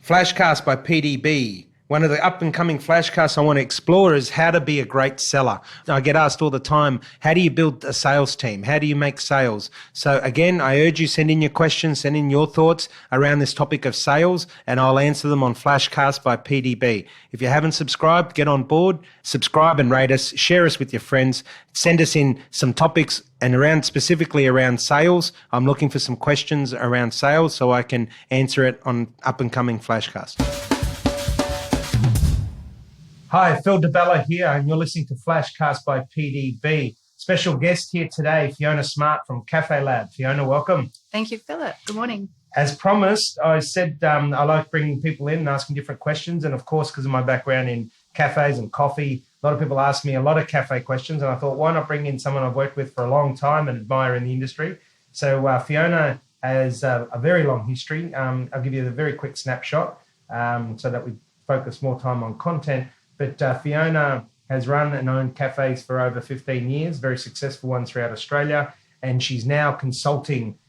FlashCast by PDB. One of the up-and-coming flashcasts I want to explore is how to be a great seller. I get asked all the time, how do you build a sales team? How do you make sales? So again, I urge you, send in your questions, send in your thoughts around this topic of sales, and I'll answer them on FlashCast by PDB. If you haven't subscribed, get on board, subscribe and rate us, share us with your friends, send us in some topics and specifically around sales. I'm looking for some questions around sales so I can answer it on up-and-coming flashcast. Hi, Phil DeBella here, and you're listening to FlashCast by PDB. Special guest here today, Fiona Smart from Cafe Lab. Fiona, welcome. Thank you, Phillip. Good morning. As promised, I said I like bringing people in and asking different questions. And of course, because of my background in cafes and coffee, a lot of people ask me a lot of cafe questions. And I thought, why not bring in someone I've worked with for a long time and admire in the industry? So Fiona has a very long history. I'll give you a very quick snapshot so that we focus more time on content. But Fiona has run and owned cafes for over 15 years, very successful ones throughout Australia, and she's now consulting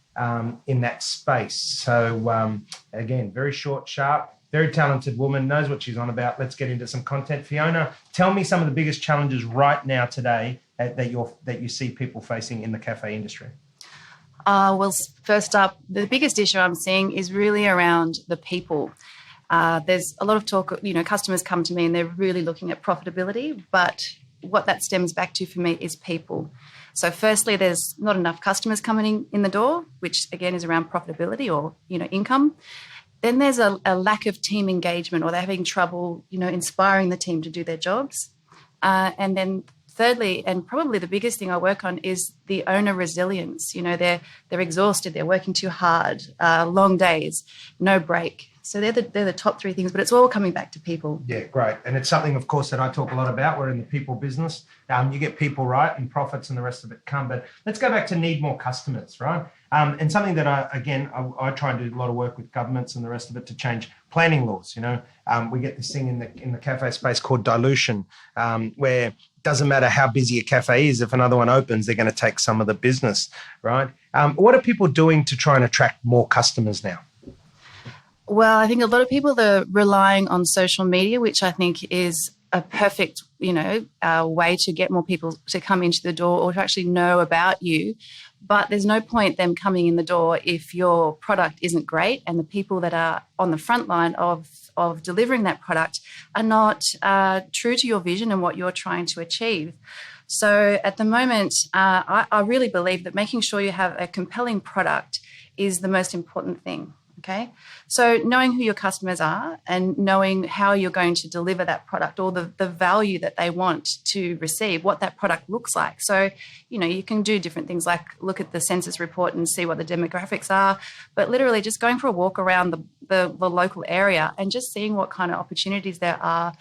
in that space. So again, very short, sharp, very talented woman, knows what she's on about. Let's get into some content. Fiona, tell me some of the biggest challenges right now today that you see people facing in the cafe industry. Well, first up, the biggest issue I'm seeing is really around the people. There's a lot of talk, customers come to me and they're really looking at profitability, but what that stems back to for me is people. So firstly, there's not enough customers coming in the door, which again is around profitability or, income. Then there's a lack of team engagement, or they're having trouble, inspiring the team to do their jobs. And then thirdly, and probably the biggest thing I work on, is the owner resilience. They're exhausted, they're working too hard, long days, no break. So they're the top three things, but it's all coming back to people. Yeah, great. And it's something, of course, that I talk a lot about. We're in the people business. You get people right and profits and the rest of it come. But let's go back to need more customers, right? And something that I try and do a lot of work with governments and the rest of it to change planning laws. We get this thing in the cafe space called dilution, where it doesn't matter how busy a cafe is, if another one opens, they're going to take some of the business, right? What are people doing to try and attract more customers now? Well, I think a lot of people are relying on social media, which I think is a perfect, way to get more people to come into the door or to actually know about you. But there's no point them coming in the door if your product isn't great and the people that are on the front line of delivering that product are not true to your vision and what you're trying to achieve. So at the moment, I really believe that making sure you have a compelling product is the most important thing. Okay, so knowing who your customers are and knowing how you're going to deliver that product or the value that they want to receive, what that product looks like. So, you can do different things like look at the census report and see what the demographics are, but literally just going for a walk around the local area and just seeing what kind of opportunities there are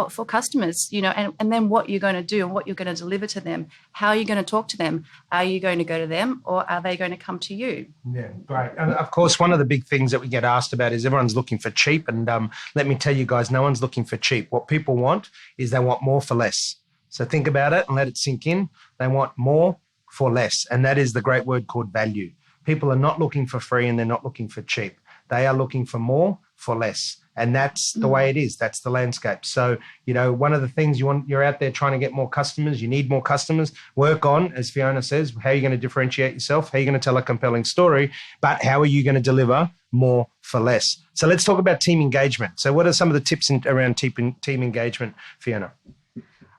for customers, and then what you're going to do and what you're going to deliver to them, how you're going to talk to them. Are you going to go to them or are they going to come to you? Yeah, great. And of course, one of the big things that we get asked about is everyone's looking for cheap. And let me tell you guys, no one's looking for cheap. What people want is they want more for less. So think about it and let it sink in. They want more for less. And that is the great word called value. People are not looking for free and they're not looking for cheap. They are looking for more for less. And that's the way it is. That's the landscape. So, one of the things you're out there trying to get more customers. You need more customers. Work on, as Fiona says, how are you going to differentiate yourself? How are you going to tell a compelling story? But how are you going to deliver more for less? So let's talk about team engagement. So what are some of the tips around team engagement, Fiona?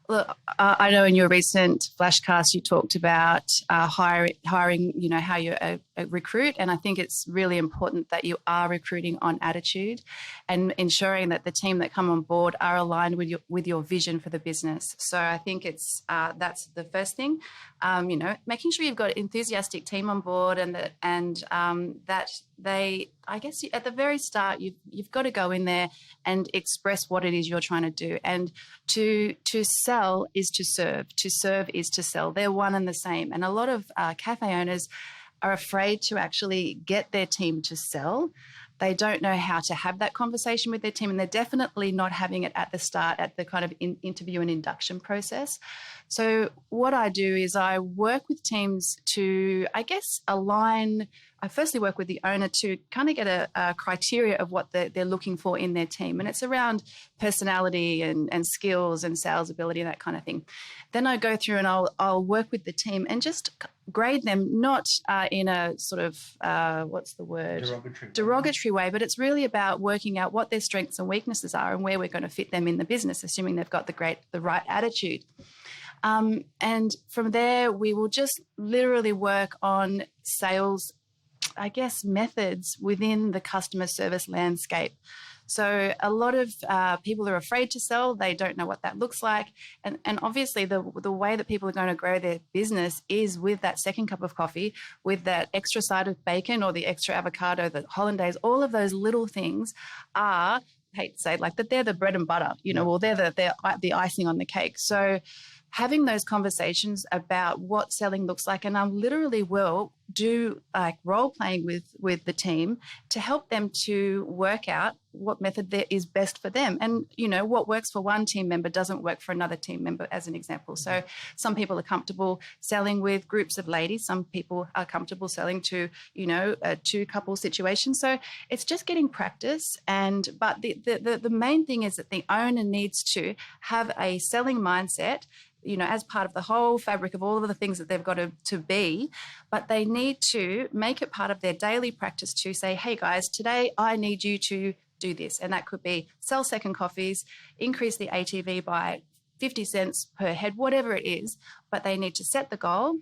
Look, I know in your recent flashcast you talked about hiring, how you recruit, and I think it's really important that you are recruiting on attitude and ensuring that the team that come on board are aligned with your vision for the business. So I think it's that's the first thing. Making sure you've got an enthusiastic team on board and that they, I guess at the very start, you've got to go in there and express what it is you're trying to do. And to sell is to serve. To serve is to sell. They're one and the same. And a lot of cafe owners are afraid to actually get their team to sell They don't know how to have that conversation with their team, and they're definitely not having it at the start, at the kind of interview and induction process. So what I do is I work with teams to, I guess, align. I firstly work with the owner to kind of get a criteria of what they're looking for in their team. And it's around personality and skills and sales ability and that kind of thing. Then I go through and I'll work with the team and just grade them, not in a sort of, what's the word? Derogatory way, but it's really about working out what their strengths and weaknesses are and where we're going to fit them in the business, assuming they've got the right attitude. And from there, we will just literally work on sales, I guess, methods within the customer service landscape. So a lot of people are afraid to sell. They don't know what that looks like. And obviously the way that people are going to grow their business is with that second cup of coffee, with that extra side of bacon or the extra avocado, the hollandaise. All of those little things are, I hate to say it like that, they're the bread and butter, or they're the icing on the cake. So having those conversations about what selling looks like, and I literally will do like role playing with the team to help them to work out what method there is best for them. And, what works for one team member doesn't work for another team member, as an example. So some people are comfortable selling with groups of ladies. Some people are comfortable selling to, a two-couple situation. So it's just getting practice. But the main thing is that the owner needs to have a selling mindset, as part of the whole fabric of all of the things that they've got to be, but they need to make it part of their daily practice to say, hey guys, today I need you to do this. And that could be sell second coffees, increase the ATV by 50 cents per head, whatever it is, but they need to set the goal,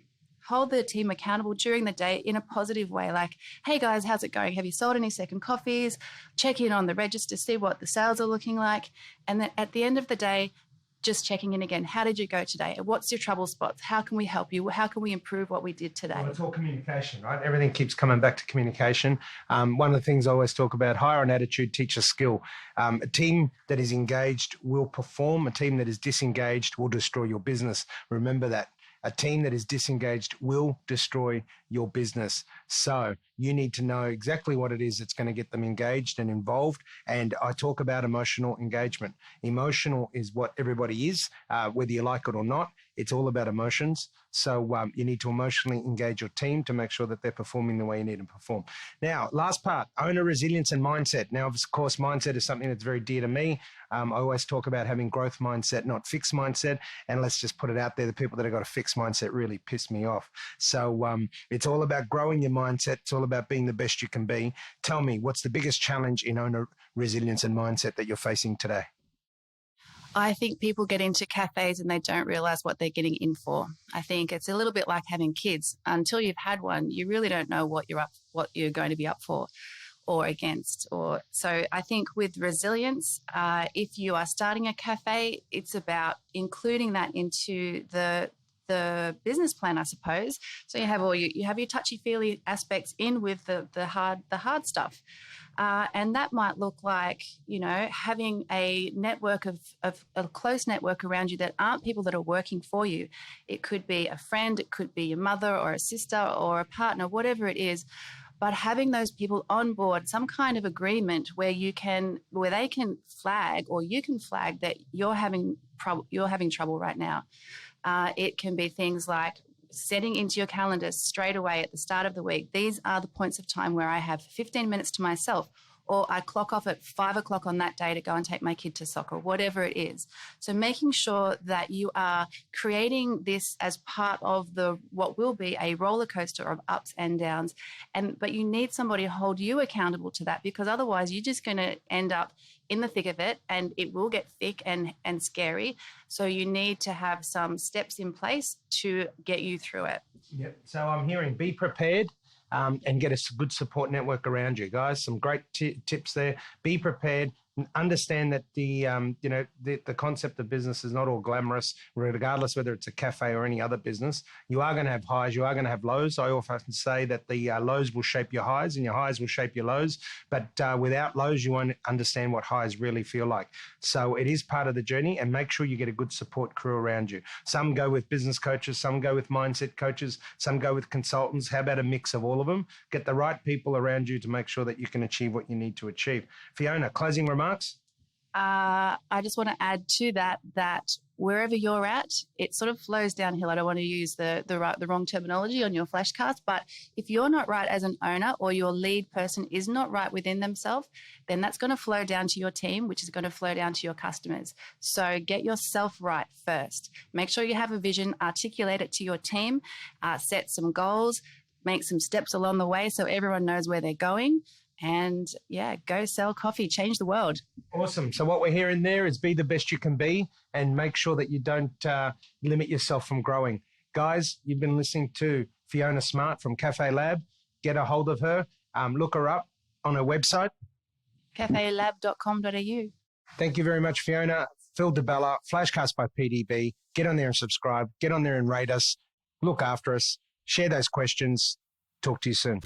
hold the team accountable during the day in a positive way, like, hey guys, how's it going? Have you sold any second coffees? Check in on the register, see what the sales are looking like. And then at the end of the day, just checking in again. How did you go today? What's your trouble spots? How can we help you? How can we improve what we did today? Well, it's all communication, right? Everything keeps coming back to communication. One of the things I always talk about, hire an attitude, teach a skill. A team that is engaged will perform. A team that is disengaged will destroy your business. Remember that. A team that is disengaged will destroy your business. So you need to know exactly what it is that's going to get them engaged and involved. And I talk about emotional engagement. Emotional is what everybody is, whether you like it or not. It's all about emotions. So you need to emotionally engage your team to make sure that they're performing the way you need them to perform. Now, last part, owner resilience and mindset. Now, of course, mindset is something that's very dear to me. I always talk about having growth mindset, not fixed mindset. And let's just put it out there. The people that have got a fixed mindset really piss me off. So it's all about growing your mindset. It's all about being the best you can be. Tell me, what's the biggest challenge in owner resilience and mindset that you're facing today? I think people get into cafes and they don't realize what they're getting in for. I think it's a little bit like having kids. Until you've had one, you really don't know what you're going to be up for or against. So I think with resilience, if you are starting a cafe, it's about including that into the business plan, I suppose. So you have your touchy-feely aspects in with the hard stuff. And that might look like, having a network of a close network around you that aren't people that are working for you. It could be a friend, it could be your mother or a sister or a partner, whatever it is. But having those people on board, some kind of agreement where they can flag, or you can flag that you're having trouble right now. It can be things like setting into your calendar straight away at the start of the week. These are the points of time where I have 15 minutes to myself, or I clock off at 5 o'clock on that day to go and take my kid to soccer, whatever it is. So making sure that you are creating this as part of what will be a roller coaster of ups and downs. But you need somebody to hold you accountable to that, because otherwise you're just going to end up in the thick of it and it will get thick and scary. So you need to have some steps in place to get you through it. Yep. So I'm hearing be prepared. And get a good support network around you, guys. Some great tips there. Be prepared, Understand that the concept of business is not all glamorous, regardless whether it's a cafe or any other business. You are going to have highs, you are going to have lows. I often say that the lows will shape your highs and your highs will shape your lows. But without lows, you won't understand what highs really feel like. So it is part of the journey, and make sure you get a good support crew around you. Some go with business coaches, some go with mindset coaches, some go with consultants. How about a mix of all of them? Get the right people around you to make sure that you can achieve what you need to achieve. Fiona, closing remarks? I just want to add to that wherever you're at, it sort of flows downhill. I don't want to use the wrong terminology on your FlashCast, but if you're not right as an owner, or your lead person is not right within themselves, then that's going to flow down to your team, which is going to flow down to your customers. So get yourself right first. Make sure you have a vision, articulate it to your team, set some goals, make some steps along the way so everyone knows where they're going. And go sell coffee, change the world. Awesome. So what we're hearing there is be the best you can be, and make sure that you don't limit yourself from growing. Guys, you've been listening to Fiona Smart from Cafe Lab. Get a hold of her. Look her up on her website. cafelab.com.au. Thank you very much, Fiona. Phil DeBella, FlashCast by PDB. Get on there and subscribe. Get on there and rate us. Look after us. Share those questions. Talk to you soon.